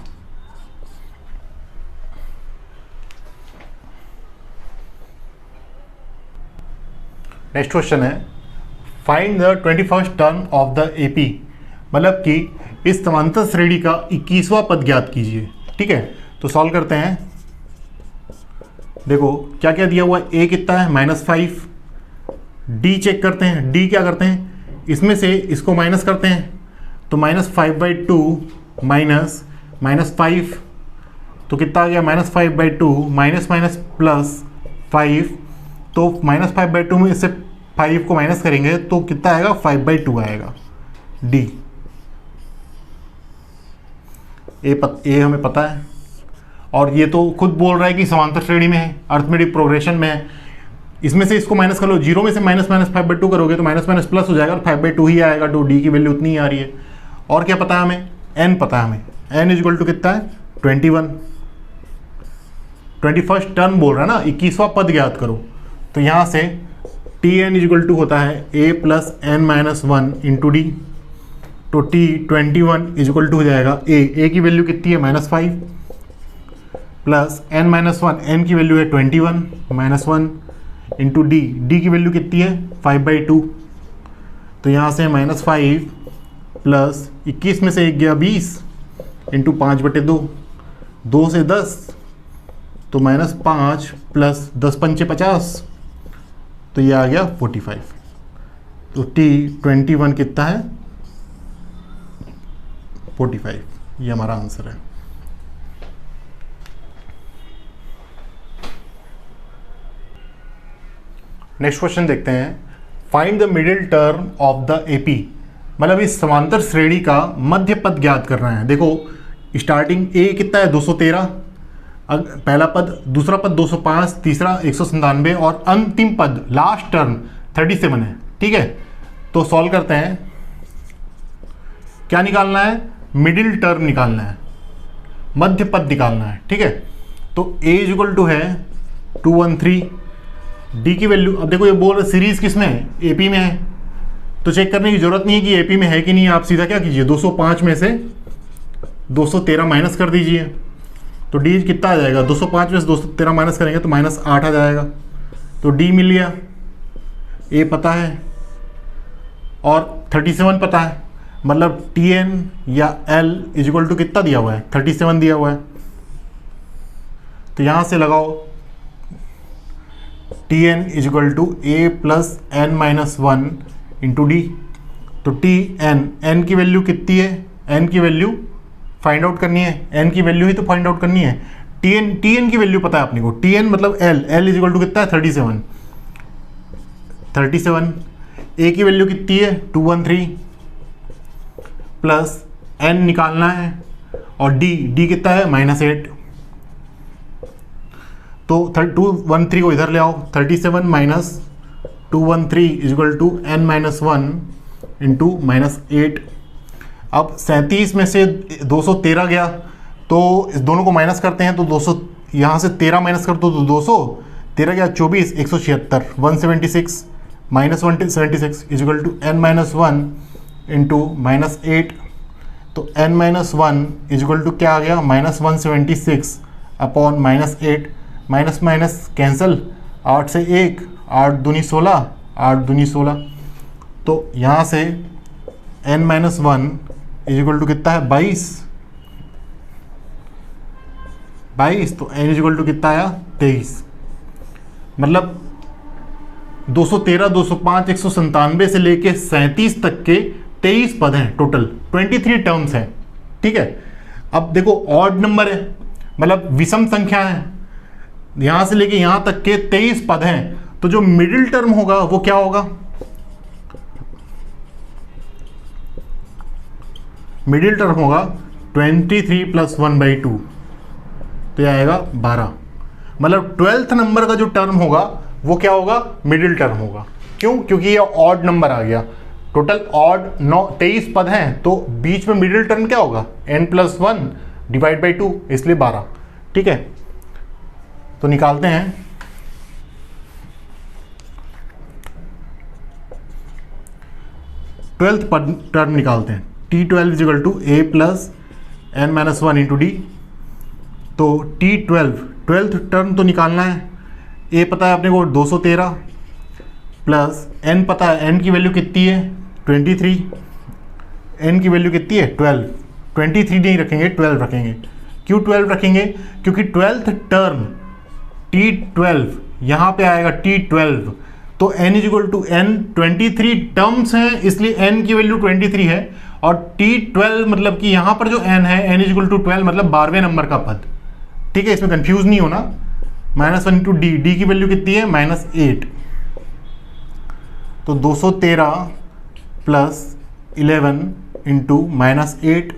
नेक्स्ट क्वेश्चन है find the 21st term of the AP, मतलब कि इस समांतर श्रेणी का 21वां पद ज्ञात कीजिए, ठीक है। तो सॉल्व करते हैं। देखो क्या क्या दिया हुआ है, ए कितना है -5, डी चेक करते हैं, डी क्या करते हैं, इसमें से इसको माइनस करते हैं, तो -5/2 माइनस -5, तो कितना आ गया -5/2 माइनस प्लस 5, तो -5/2 में इससे 5 को माइनस करेंगे तो कितना आएगा 5/2 आएगा। डी ए हमें पता है, और ये तो खुद बोल रहा है कि समांतर श्रेणी में है, अर्थमेटिक प्रोग्रेशन में है। इसमें से इसको माइनस कर लो, 0 में से -5/2 करोगे तो माइनस प्लस हो जाएगा और 5/2 ही आएगा, तो डी की वैल्यू उतनी ही आ रही है। और क्या पता है हमें, एन पता है हमें, एन इज इक्वल टू कितना है 21, 21st टर्म बोल रहा है ना, 21वां पद ज्ञात करो, तो यहाँ से T N is equal to होता है A plus N minus 1 into D, तो टी 21 इज इक्वल टू हो जाएगा ए की वैल्यू कितनी है -5 प्लस एन माइनस 1, एन की वैल्यू है 21 -1 इंटू डी की वैल्यू कितनी है 5/2, तो यहाँ से -5 प्लस 21 में से 1 गया 20 इंटू 5/2, 2 से 10 तो -5 प्लस 10 पंचे 50, तो ये आ गया 45, तो टी 21 कितना है 45, ये हमारा आंसर है। नेक्स्ट क्वेश्चन देखते हैं find the middle term of the AP, मतलब इस समांतर श्रेणी का मध्य पद ज्ञात करना है। देखो स्टार्टिंग ए कितना है 213, पहला पद, दूसरा पद 205, तीसरा 197 और अंतिम पद लास्ट टर्म 37 है, ठीक है। तो सॉल्व करते हैं, क्या निकालना है, मिडिल टर्म निकालना है, मध्य पद निकालना है, ठीक है। तो a इज इक्वल टू है 213, डी की वैल्यू, अब देखो ये बोल रहे सीरीज किस में है, एपी में है, तो चेक करने की जरूरत नहीं है कि एपी में है कि नहीं, आप सीधा क्या कीजिए 205 में से 213 माइनस कर दीजिए, तो डी कितना आ जाएगा, 205 में से 213 माइनस करेंगे तो -8 आ जाएगा, तो डी मिल गया। ए पता है और 37 पता है, मतलब टी एन या एल इज इक्वल टू कितना दिया हुआ है 37 दिया हुआ है, तो यहाँ से लगाओ t N is equal to a plus N minus 1 into D, तो टी एन की वैल्यू कितनी है, एन की वैल्यू फाइंड आउट करनी है, एन की वैल्यू ही तो फाइंड आउट करनी है। टी एन की वैल्यू पता है अपने को, टी एन मतलब एल इज इक्वल टू कितना है 37, ए की वैल्यू कितनी है 213 प्लस एन निकालना है, और डी कितना है -8, तो 213 को इधर ले आओ, 37 minus 213 is equal to n minus 1 into -8। अब 37 में से 213 गया, तो इस दोनों को माइनस करते हैं, तो 200 यहाँ से 13 माइनस कर दो तो 200, 13 गया 24, 176, 176 minus 176 is equal to n minus 1 into -8, तो n minus 1 is equal to क्या आ गया -176 अपॉन -8, माइनस माइनस कैंसिल, 8 से 1, 8 दूनी 16, 8 दूनी 16, तो यहाँ से n minus 1 is equal to कितना है 22, तो n इज इक्वल टू कितना आया 23, मतलब 213, 205, 197 से लेके 37 तक के 23 पद हैं टोटल, 23 टर्म्स हैं, ठीक है। अब देखो ऑड नंबर है, मतलब विषम संख्या है, यहाँ से लेके यहाँ तक के 23 पद हैं, तो जो मिडिल टर्म होगा वो क्या होगा, मिडिल टर्म होगा 23 प्लस 1/2, तो यह आएगा 12। मतलब 12th नंबर का जो टर्म होगा वो क्या होगा, मिडिल टर्म होगा। क्यों? क्योंकि ये ऑड नंबर आ गया, टोटल ऑड 23 पद हैं, तो बीच में मिडिल टर्म क्या होगा, n+1 डिवाइड बाई 2, इसलिए 12। ठीक है, तो निकालते हैं। ट्वेल्थ टर्म निकालते हैं, T12 is equal to a plus n-1 into D. तो T12 ट्वेल्थ टर्म तो निकालना है, a पता है अपने को 213 प्लस n पता है, n की वैल्यू कितनी है 23, n की वैल्यू कितनी है 12, 23 नहीं रखेंगे 12 रखेंगे। क्यों 12 रखेंगे? क्योंकि ट्वेल्थ टर्म T12 यहाँ पे आएगा T12, तो n is equal to n, 23 terms हैं इसलिए n की वैल्यू 23 है, और T12 मतलब कि यहाँ पर जो n है n इज इक्वल टू 12 मतलब 12वें नंबर का पद। ठीक है, इसमें कंफ्यूज नहीं होना। -1 इंटू डी, डी की वैल्यू कितनी है -8, तो 213 प्लस 11 इंटू -8,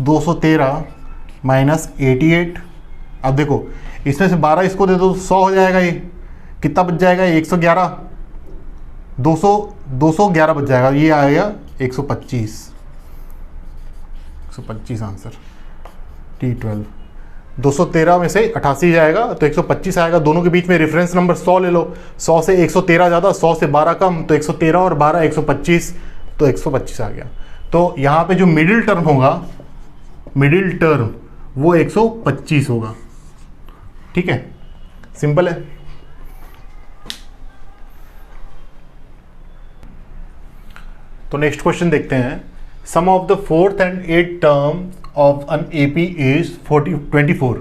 213 माइनस 88। अब देखो इसमें से 12 इसको दे दो 100 हो जाएगा, ये कितना बच जाएगा, 111, 211 बच जाएगा, ये आएगा 125 आंसर। T12 213 में से 88 जाएगा तो 125 आएगा। दोनों के बीच में रेफरेंस नंबर 100 ले लो, 100 से 113 ज़्यादा, 100 से 12 कम, तो 113 और 12 125, तो 125 आ गया। तो यहाँ पे जो मिडिल टर्म होगा, मिडिल टर्म वो 125 होगा। ठीक है, सिंपल है। तो नेक्स्ट क्वेश्चन देखते हैं। Sum of the 4th and 8th term of an AP is 24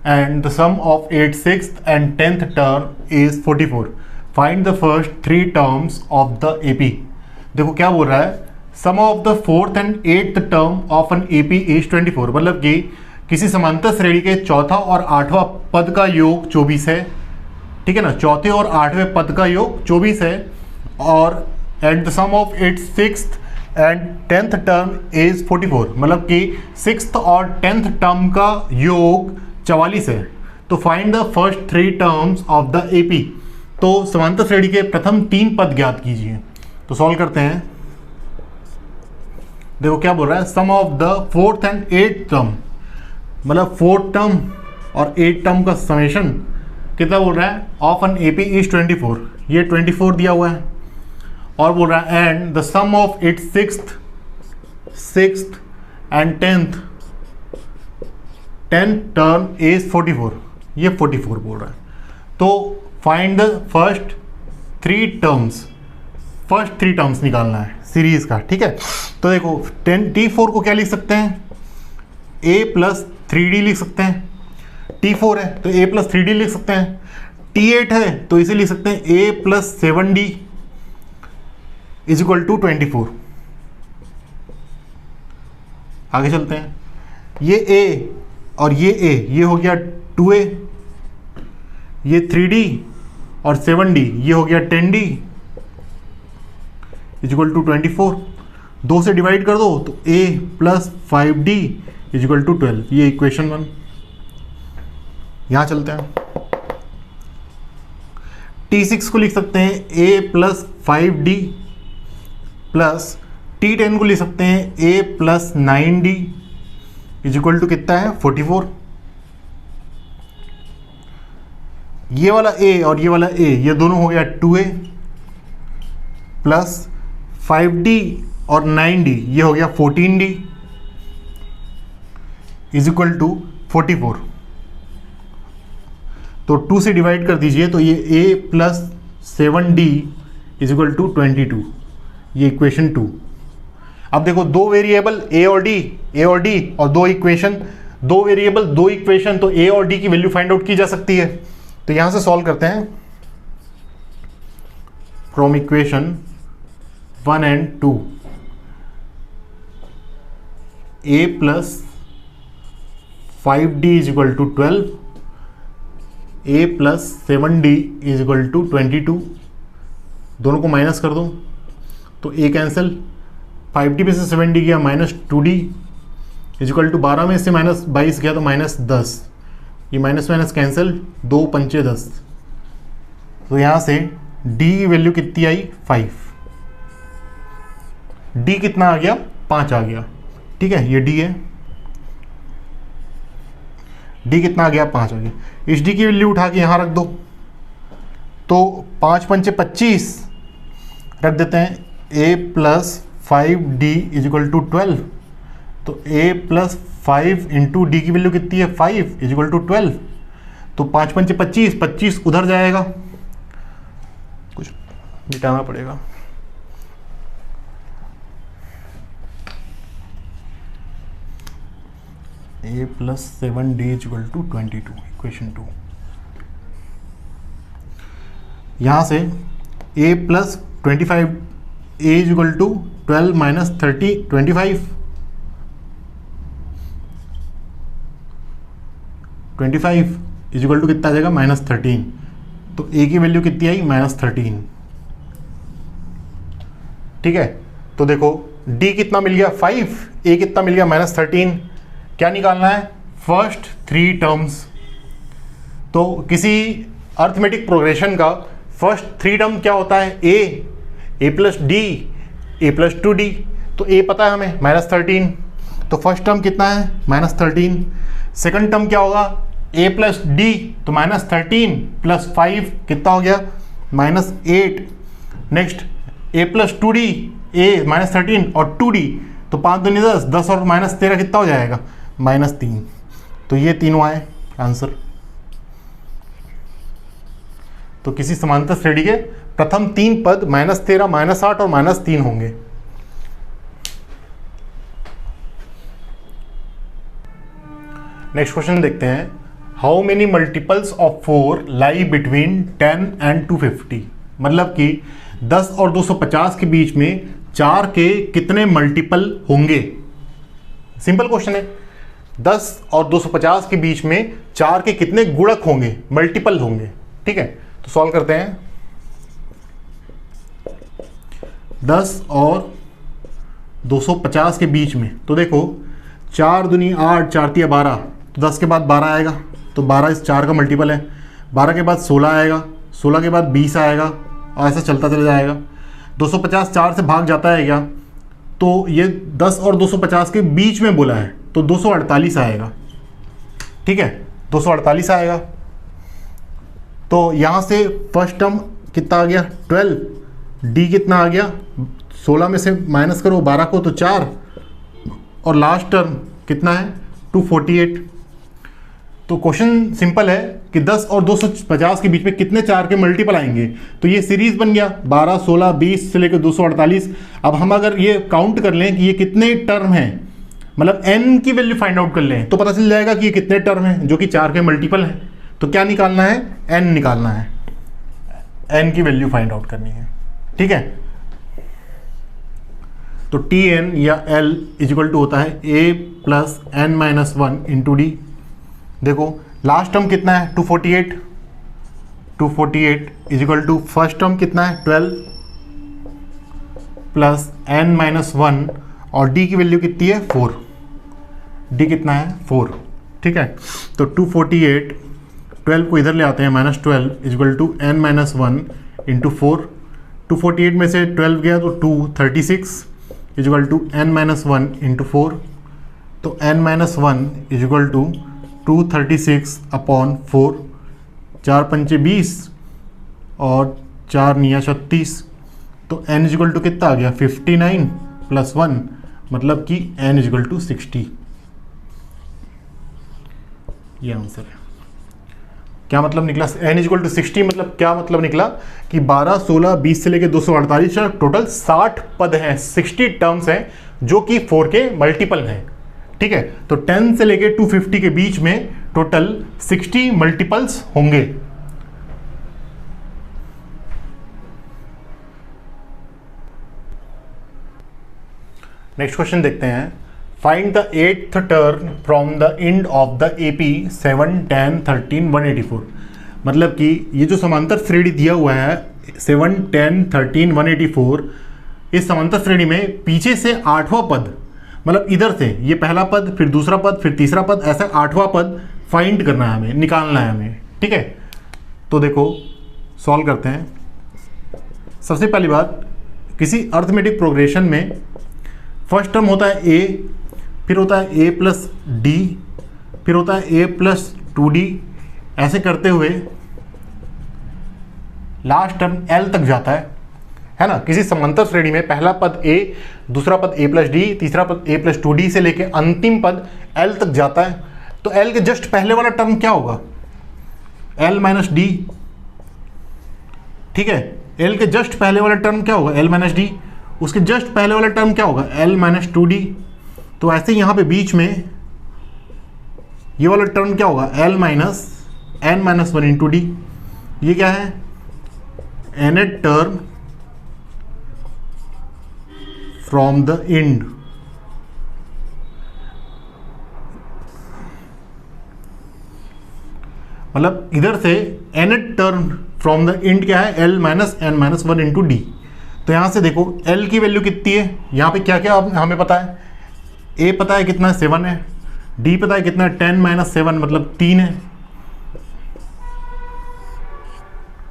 and the sum of 8th, 6th and 10th term is 44. Find the first 3 terms of the AP. देखो क्या बोल रहा है, sum of the 4th and 8th term of an AP is 24, मतलब कि किसी समांतर श्रेणी के चौथा और 8वां पद का योग 24 है। ठीक है ना, चौथे और 8वें पद का योग 24 है, और at the sum of 8th, 6th and 10th term is 44, मतलब कि 6th और 10th टर्म का योग 44 है। तो find the first 3 terms of the AP। तो समांतर श्रेणी के प्रथम 3 पद ज्ञात कीजिए। तो सॉल्व करते हैं। देखो क्या बोल रहा है, sum of the 4th and 8th term, मतलब 4th टर्म और 8th टर्म का समेशन कितना बोल रहा है, ऑफ एन AP इज 24, ये 24 दिया हुआ है, और बोल रहा है and the sum of it 6th and 10th term is 44, ये 44 बोल रहा है। तो फाइंड द फर्स्ट 3 टर्म्स निकालना है सीरीज का। ठीक है, तो देखो T4 को क्या लिख सकते हैं, a प्लस 3d लिख सकते हैं। T4 है तो a प्लस 3d लिख सकते हैं। T8 है तो इसे लिख सकते हैं a plus 7d is equal to 24। आगे चलते हैं, ये a और ये a, ये हो गया 2a, ये 3d और 7d, ये हो गया 10d इज इक्वल टू 24। 2 से डिवाइड कर दो तो a plus 5d is equal to 12, ये इक्वेशन 1। यहां चलते हैं, T6 को लिख सकते हैं a plus 5d plus T10 को लिख सकते हैं a plus 9d is equal to कितना है 44। ये वाला a और ये वाला a, ये दोनों हो गया 2a प्लस 5d और 9d, ये हो गया 14d इज इक्वल टू 44। तो 2 से डिवाइड कर दीजिए तो ये a plus 7d is equal to 22, ये इक्वेशन 2। अब देखो 2 वेरिएबल a और d और 2 इक्वेशन, 2 वेरिएबल 2 इक्वेशन, तो a और d की वैल्यू फाइंड आउट की जा सकती है। तो यहां से सॉल्व करते हैं। From equation 1 and 2, a plus 5d is equal to 12, a plus 7d is equal to 22। दोनों को माइनस कर दो तो a कैंसिल, 5d में से 7d गया -2d इजिकल टू 12 में से -22 गया तो -10, ये माइनस माइनस कैंसिल, 2 पंचे 10, तो यहाँ से d की वैल्यू कितनी आई 5, d कितना आ गया 5 आ गया, ठीक है, ये d है, d कितना आ गया 5 आ गया। इस d की वैल्यू उठा के यहाँ रख दो, तो 5 पंचे 25 रख देते हैं, a plus 5d is equal to 12, तो a प्लस 5 इंटू डी की वैल्यू कितनी है 5 इजिकल टू 12, तो 5 पंचे 25, 25 उधर जाएगा, कुछ मिटाना पड़ेगा, a plus 7d is equal to 22, equation 2। यहाँ से a plus 25 a is equal to 12 minus 30 25 is equal to कितना आ जाएगा -13, तो a की वैल्यू कितनी आई -13, ठीक है। तो देखो d कितना मिल गया 5, a कितना मिल गया -13, क्या निकालना है फर्स्ट 3 टर्म्स। तो किसी अर्थमेटिक प्रोग्रेशन का फर्स्ट 3 टर्म क्या होता है a plus d, a plus 2d, तो a पता है हमें -13, तो फर्स्ट टर्म कितना है -13, सेकंड टर्म क्या होगा a प्लस डी, तो -13 प्लस 5 कितना हो गया -8, next a plus 2d, a -13 और 2d, तो 5 दूनी 10, 10 और -13 कितना हो जाएगा -3, तो ये तीनों आए आंसर। तो किसी समांतर श्रेणी के प्रथम 3 पद -13, -8 और -3 होंगे। नेक्स्ट क्वेश्चन देखते हैं, how many multiples of 4 lie between 10 and 250, मतलब कि 10 और 250 के बीच में 4 के कितने मल्टीपल होंगे। सिंपल क्वेश्चन है, 10 और 250 के बीच में 4 के कितने गुणक होंगे, मल्टीपल होंगे, ठीक है। तो सॉल्व करते हैं, 10 और 250 के बीच में, तो देखो 4 दूनी 8, 4 तिया 12, तो 10 के बाद 12 आएगा, तो 12 इस 4 का मल्टीपल है, 12 के बाद 16 आएगा, 16 के बाद 20 आएगा, और ऐसा चलता चला जाएगा। 250 4 से भाग जाता है क्या, तो ये 10 और 250 के बीच में बोला है, तो 248 आएगा, ठीक है, 248 आएगा। तो यहाँ से फर्स्ट टर्म कितना आ गया 12, डी कितना आ गया 16 में से माइनस करो 12 को तो 4, और लास्ट टर्म कितना है 248। तो क्वेश्चन सिंपल है कि 10 और 250 के बीच में कितने 4 के मल्टीपल आएंगे, तो ये सीरीज बन गया 12, 16, 20 से लेकर 248। अब हम अगर ये काउंट कर लें कि ये कितने टर्म हैं, मतलब n की वैल्यू फाइंड आउट कर लें, तो पता चल जाएगा कि ये कितने टर्म हैं जो कि 4 के मल्टीपल हैं। तो क्या निकालना है, n निकालना है, n की वैल्यू फाइंड आउट करनी है, ठीक है। तो tn या l इजिकल टू होता है a plus n minus 1 into D. देखो लास्ट टर्म कितना है 248, 248 इजिकल टू फर्स्ट टर्म कितना है 12 प्लस n माइनस 1, और d की वैल्यू कितनी है 4, d कितना है 4, ठीक है। तो 248, 12 को इधर ले आते हैं -12 is equal to n minus 1 into 4, 248 में से 12 गया तो 236 is equal to n minus 1 into 4, तो n minus 1 is equal to 236 upon 4, 4 पंचे 20 और 4 निया 36, तो n इजिकल टू कितना आ गया 59 प्लस 1, मतलब कि n इजिकल टू 60। ये आंसर है। क्या मतलब निकला n इजिकल टू 60, मतलब क्या मतलब निकला कि 12, 16, 20 से लेकर 248 टोटल 60 पद हैं, 60 टर्म्स हैं जो कि 4 के मल्टीपल हैं, ठीक है। तो 10 से लेकर 250 के बीच में टोटल 60 मल्टीपल्स होंगे। नेक्स्ट क्वेश्चन देखते हैं, find the 8th term from the end of the AP 7, 10, 13, 184। मतलब कि ये जो समांतर श्रेणी दिया हुआ है 7, 10, 13, 184, इस समांतर श्रेणी में पीछे से 8वां पद, मतलब इधर से ये पहला पद, फिर दूसरा पद, फिर तीसरा पद, ऐसा 8वां पद फाइंड करना है हमें, निकालना है हमें। ठीक है, तो देखो सॉल्व करते हैं। सबसे पहली बात, किसी अर्थमेटिक प्रोग्रेशन में फर्स्ट टर्म होता है a, फिर होता है a प्लस डी, फिर होता है a प्लस 2d, ऐसे करते हुए लास्ट टर्म l तक जाता है ना। किसी समांतर श्रेणी में पहला पद a, दूसरा पद a प्लस डी, तीसरा पद a प्लस 2d से लेके अंतिम पद l तक जाता है। तो l के जस्ट पहले वाला टर्म क्या होगा? l minus D. ठीक है, l के जस्ट पहले वाला टर्म क्या होगा? l minus D. उसके जस्ट पहले वाला टर्म क्या होगा? l minus 2d। तो ऐसे यहाँ पे बीच में ये वाला टर्म क्या होगा? l minus n minus 1 into D. ये क्या है? nth term from the end. मतलब इधर से nth term from the end क्या है? l minus n minus 1 into D. तो यहाँ से देखो l की वैल्यू कितनी है, यहाँ पे क्या क्या हमें पता है? a पता है कितना है? 7 है। d पता है कितना है? 10 माइनस 7 मतलब 3 है।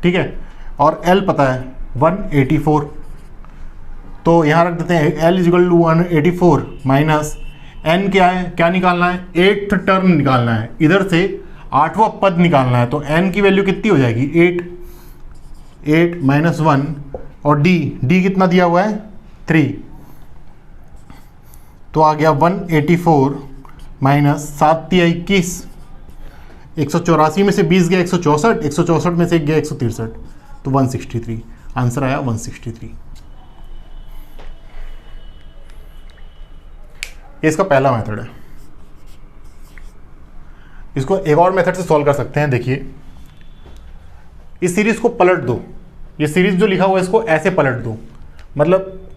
ठीक है, और l पता है 184। तो यहाँ रख देते हैं l is equal to 184 minus n क्या है? क्या निकालना है? 8th टर्म निकालना है, इधर से 8वां पद निकालना है। तो n की वैल्यू कितनी हो जाएगी? 8 माइनस 1, और d कितना दिया हुआ है? 3। तो आ गया 184 माइनस 7 या 21। 184 में से 20 गया 164, 164 में से 1 गया 163, तो 163। आंसर आया 163। ये इसका पहला मेथड है। इसको एक और मेथड से सॉल्व कर सकते हैं। देखिए, इस सीरीज को पलट दो, ये सीरीज जो लिखा हुआ है इसको ऐसे पलट दो, मतलब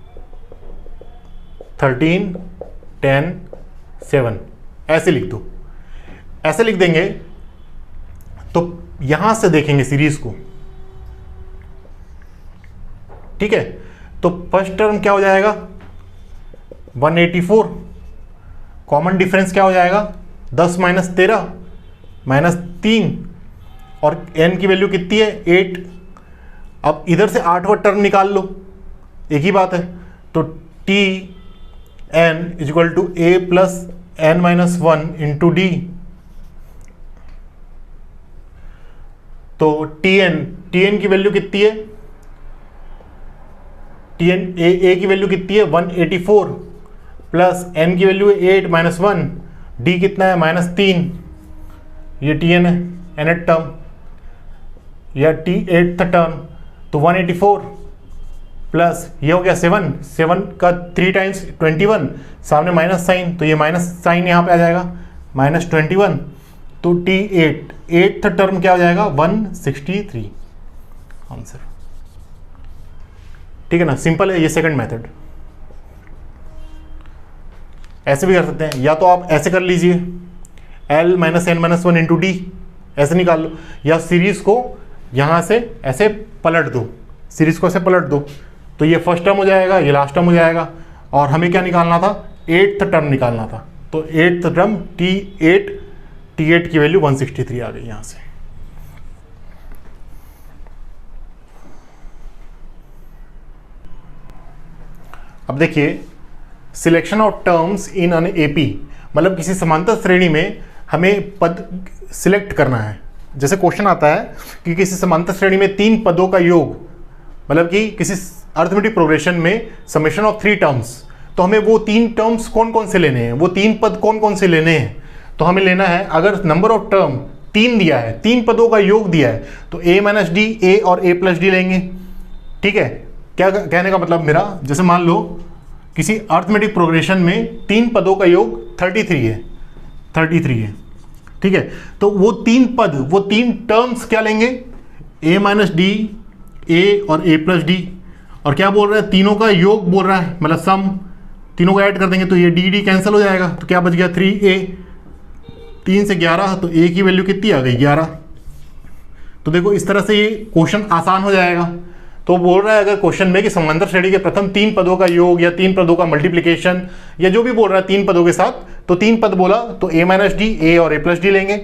13 10 7 ऐसे लिख दो। ऐसे लिख देंगे तो यहां से देखेंगे सीरीज को। ठीक है, तो फर्स्ट टर्म क्या हो जाएगा? 184। कॉमन डिफरेंस क्या हो जाएगा? 10 माइनस 13 माइनस 3, और n की वैल्यू कितनी है? 8। अब इधर से 8वां टर्म निकाल लो, एक ही बात है। तो t n is equal to a plus n minus 1 into D. तो tn की वैल्यू कितनी है? a की वैल्यू कितनी है? 184 प्लस n की वैल्यू है 8 माइनस 1, d कितना है? माइनस 3। ये tn है, nth टर्म, या t8th टर्म। तो 184 प्लस ये हो गया 7 का 3 टाइम्स 21, सामने माइनस साइन, तो ये माइनस साइन यहाँ पे आ जाएगा, माइनस 21। तो t8th टर्म क्या हो जाएगा? 163 आंसर। ठीक है ना, सिंपल है ये सेकंड मेथड। ऐसे भी कर सकते हैं, या तो आप ऐसे कर लीजिए l minus n minus 1 into D, ऐसे निकाल लो, या सीरीज को यहाँ से ऐसे पलट दो, सीरीज को ऐसे पलट दो, तो ये फर्स्ट टर्म हो जाएगा, ये लास्ट टर्म हो जाएगा। और हमें क्या निकालना था? 8th टर्म निकालना था। तो 8th टर्म t8 की वैल्यू 163 आ गई यहाँ से। अब देखिए, selection of terms in an AP, मतलब किसी समांतर श्रेणी में हमें पद सिलेक्ट करना है। जैसे क्वेश्चन आता है कि किसी समांतर श्रेणी में 3 पदों का योग, मतलब कि किसी अर्थमेटिक प्रोग्रेशन में समेशन ऑफ 3 टर्म्स, तो हमें वो 3 टर्म्स कौन कौन से लेने हैं, वो 3 पद कौन कौन से लेने हैं। तो हमें लेना है, अगर नंबर ऑफ टर्म 3 दिया है, 3 पदों का योग दिया है, तो a माइनस डी, ए और a प्लस डी लेंगे। ठीक है, क्या कहने का मतलब मेरा, जैसे मान लो किसी अर्थमेटिक प्रोग्रेशन में 3 पदों का योग 33 है। ठीक है, तो वो 3 पद, वो 3 टर्म्स क्या लेंगे? a माइनस डी, ए और a प्लस डी, और क्या बोल रहा है? तीनों का योग बोल रहा है, मतलब सम, तीनों को ऐड कर देंगे तो ये डी कैंसिल हो जाएगा, तो क्या बच गया? 3a। 3 से 11, तो a की वैल्यू कितनी आ गई? 11। तो देखो इस तरह से ये क्वेश्चन आसान हो जाएगा। तो बोल रहा है अगर क्वेश्चन में कि समांतर श्रेणी के प्रथम 3 पदों का योग या 3 पदों का मल्टीप्लिकेशन या जो भी बोल रहा है 3 पदों के साथ, तो 3 पद बोला तो a माइनस डी, ए और a प्लस डी लेंगे।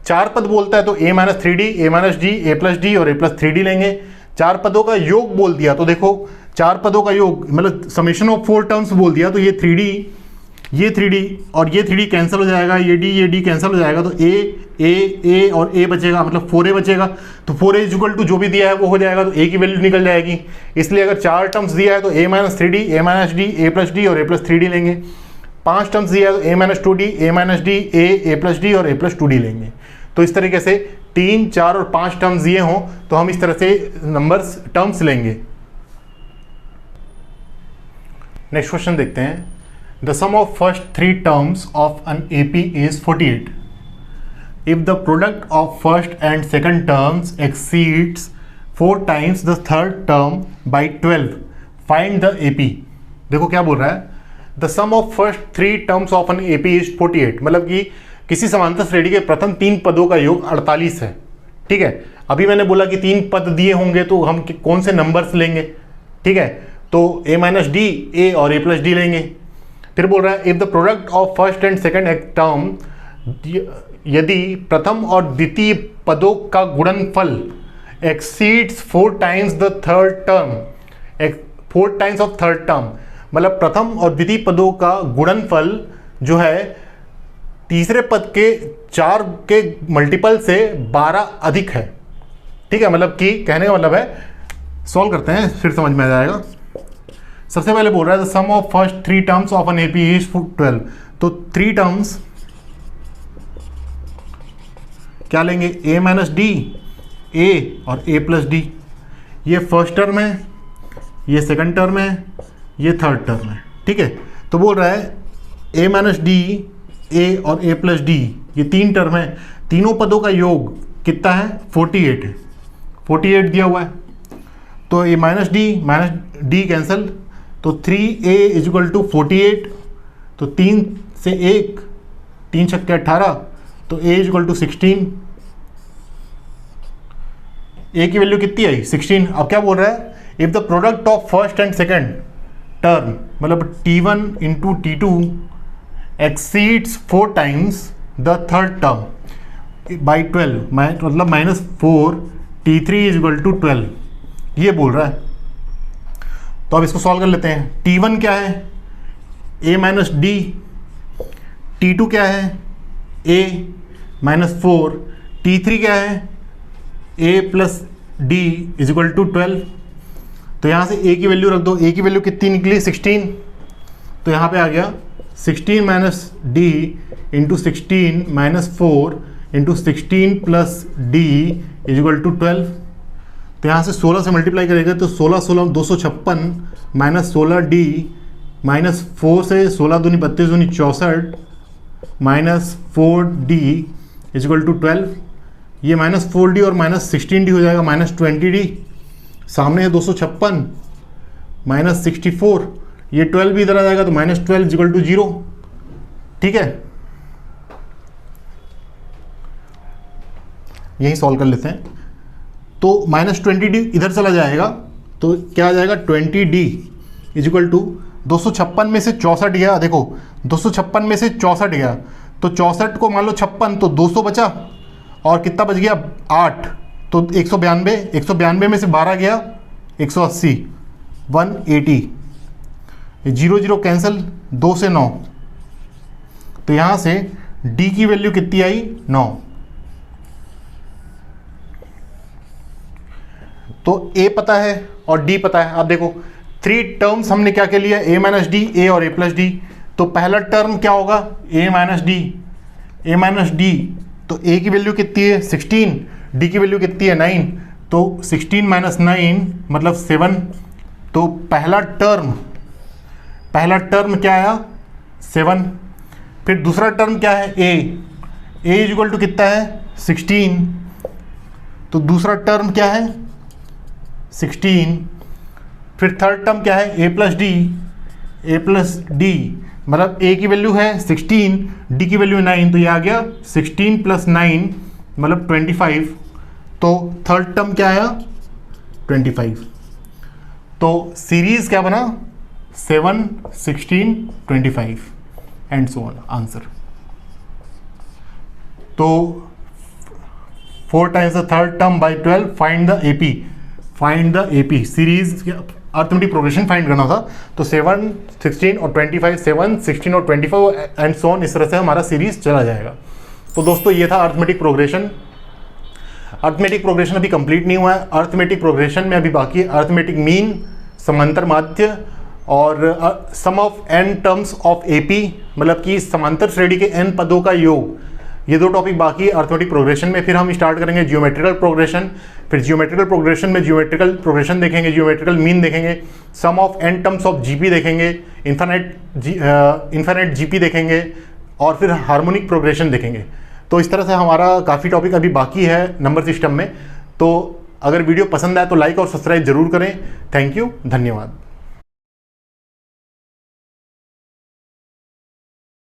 4 पद बोलता है तो a minus 3d, a minus d, a plus D और a प्लस 3d लेंगे। 4 पदों का योग बोल दिया तो देखो 4 पदों का योग मतलब समेशन ऑफ 4 टर्म्स बोल दिया तो ये 3d, ये 3d और ये 3d कैंसिल हो जाएगा, ये d कैंसिल हो जाएगा, तो a और a बचेगा, मतलब 4a बचेगा। तो 4a इक्वल टू जो भी दिया है वो हो जाएगा, तो a की वैल्यू निकल जाएगी। इसलिए अगर 4 टर्म्स दिया है तो a minus 3d, a minus d, a plus D और a प्लस 3d लेंगे। 5 टर्म्स दिया है तो a minus 2d, a minus d, a plus D और a प्लस 2d लेंगे। तो इस तरीके से 3, 4 और 5 टर्म्स दिए हों तो हम इस तरह से नंबर्स टर्म्स लेंगे। नेक्स्ट क्वेश्चन देखते हैं। The sum of first 3 terms of an AP is 48. If the product of first and second terms exceeds 4 times the third term by 12, find the AP. देखो क्या बोल रहा है, The sum of first 3 terms of an AP is 48, मतलब कि किसी समांतर श्रेणी के प्रथम 3 पदों का योग 48 है। ठीक है, अभी मैंने बोला कि 3 पद दिए होंगे तो हम कौन से नंबर्स लेंगे। ठीक है, तो a माइनस डी, a और a प्लस डी लेंगे। फिर बोल रहा है if the product of first and second term, यदि प्रथम और द्वितीय पदों का गुणनफल exceeds 4 times the third term, 4 times of third term, मतलब प्रथम और द्वितीय पदों का गुणनफल जो है तीसरे पद के 4 के मल्टीपल से 12 अधिक है। ठीक है, मतलब कि कहने का मतलब है, सॉल्व करते हैं फिर समझ में आ जाएगा। सबसे पहले बोल रहा है the sum of first 3 terms of an AP is 12, तो 3 टर्म्स क्या लेंगे, a माइनस डी, a और a प्लस डी। ये फर्स्ट टर्म है, ये सेकंड टर्म है, ये थर्ड टर्म है। ठीक है, तो बोल रहा है a माइनस डी, a और a प्लस डी, ये 3 टर्म है, तीनों पदों का योग कितना है, 48 है। 48 दिया हुआ है तो a माइनस डी कैंसिल, तो 3a इज इक्वल टू 48, तो 3 से 1, 3 छक्के 18, तो a is equal to 16। a की वैल्यू कितनी आई, 16। अब क्या बोल रहा है, if the product of first and second term, मतलब t1 into t2 exceeds 4 times the third term by 12, मतलब -4, t3 इज इक्वल टू 12, ये बोल रहा है। तो अब इसको सॉल्व कर लेते हैं। t1 क्या है, a माइनस डी, t2 क्या है, a माइनस 4, t3 क्या है, a plus d is equal to 12। तो यहाँ से a की वैल्यू रख दो, a की वैल्यू कितनी निकली, 16, तो यहाँ पे आ गया 16 minus d into 16 minus 4 into 16 plus d is equal to 12। तो यहाँ से 16 से मल्टीप्लाई करेंगे तो 16 256 माइनस 16 डी माइनस 4 से 16 दूनी 32 दूनी 64 minus 4 d is equal to 12। ये माइनस 4 डी और माइनस 16 डी हो जाएगा माइनस 20 डी। सामने है 256 माइनस 64, ये 12 भी इधर आ जाएगा तो माइनस 12 इज इक्वल टू 0। ठीक है, यही सॉल्व कर लेते हैं। तो माइनस 20 डी इधर चला जाएगा तो क्या आ जाएगा, 20 डी इज इक्वल टू 256 में से 64 गया। देखो 256 में से 64 गया तो 64 को मान लो 56, तो 200 बचा और कितना बच गया 8, तो 192, 192 में से 12 गया 180, 180, 0 0 कैंसिल, 2 से 9, तो यहाँ से d की वैल्यू कितनी आई, 9। तो a पता है और d पता है। अब देखो 3 टर्म्स हमने क्या क्या लिया, a माइनस डी, a और a प्लस डी। तो पहला टर्म क्या होगा, a minus d, a minus D, तो a की वैल्यू कितनी है 16, d की वैल्यू कितनी है 9, तो 16 माइनस 9 मतलब 7। तो पहला टर्म क्या आया 7। फिर दूसरा टर्म क्या है a इज इक्वल टू कितना है 16, तो दूसरा टर्म क्या है 16। फिर थर्ड टर्म क्या है a प्लस डी, मतलब a की वैल्यू है 16, d की वैल्यू 9, तो ये आ गया 16 प्लस 9 मतलब 25। तो थर्ड टर्म क्या आया 25। तो सीरीज क्या बना 7, 16, 25 एंड सो ऑन आंसर। तो 4 times the third term by 12 find the AP series arithmetic progression find करना था। तो 7, 16 और 25, 7, 16 और 25 एंड सो ऑन, इस तरह से हमारा सीरीज चला जाएगा। तो दोस्तों ये था अर्थमेटिक प्रोग्रेशन। अर्थमेटिक प्रोग्रेशन अभी कंप्लीट नहीं हुआ है। अर्थमेटिक प्रोग्रेशन में अभी बाकी है अर्थमेटिक मीन, समांतर माध्य और sum of n terms of AP, मतलब कि समांतर श्रेणी के n पदों का योग। ये 2 टॉपिक बाकी है अर्थमेटिक प्रोग्रेशन में। फिर हम स्टार्ट करेंगे जियोमेट्रिकल प्रोग्रेशन। फिर जियोमेट्रिकल प्रोग्रेशन में जियोमेट्रिकल प्रोग्रेशन देखेंगे, जियोमेट्रिकल मीन देखेंगे, sum of n terms of GP देखेंगे, इन्फिनिट जीपी देखेंगे और फिर हार्मोनिक प्रोग्रेशन देखेंगे। तो इस तरह से हमारा काफ़ी टॉपिक अभी बाकी है नंबर सिस्टम में। तो अगर वीडियो पसंद आए तो लाइक और सब्सक्राइब जरूर करें। थैंक यू, धन्यवाद।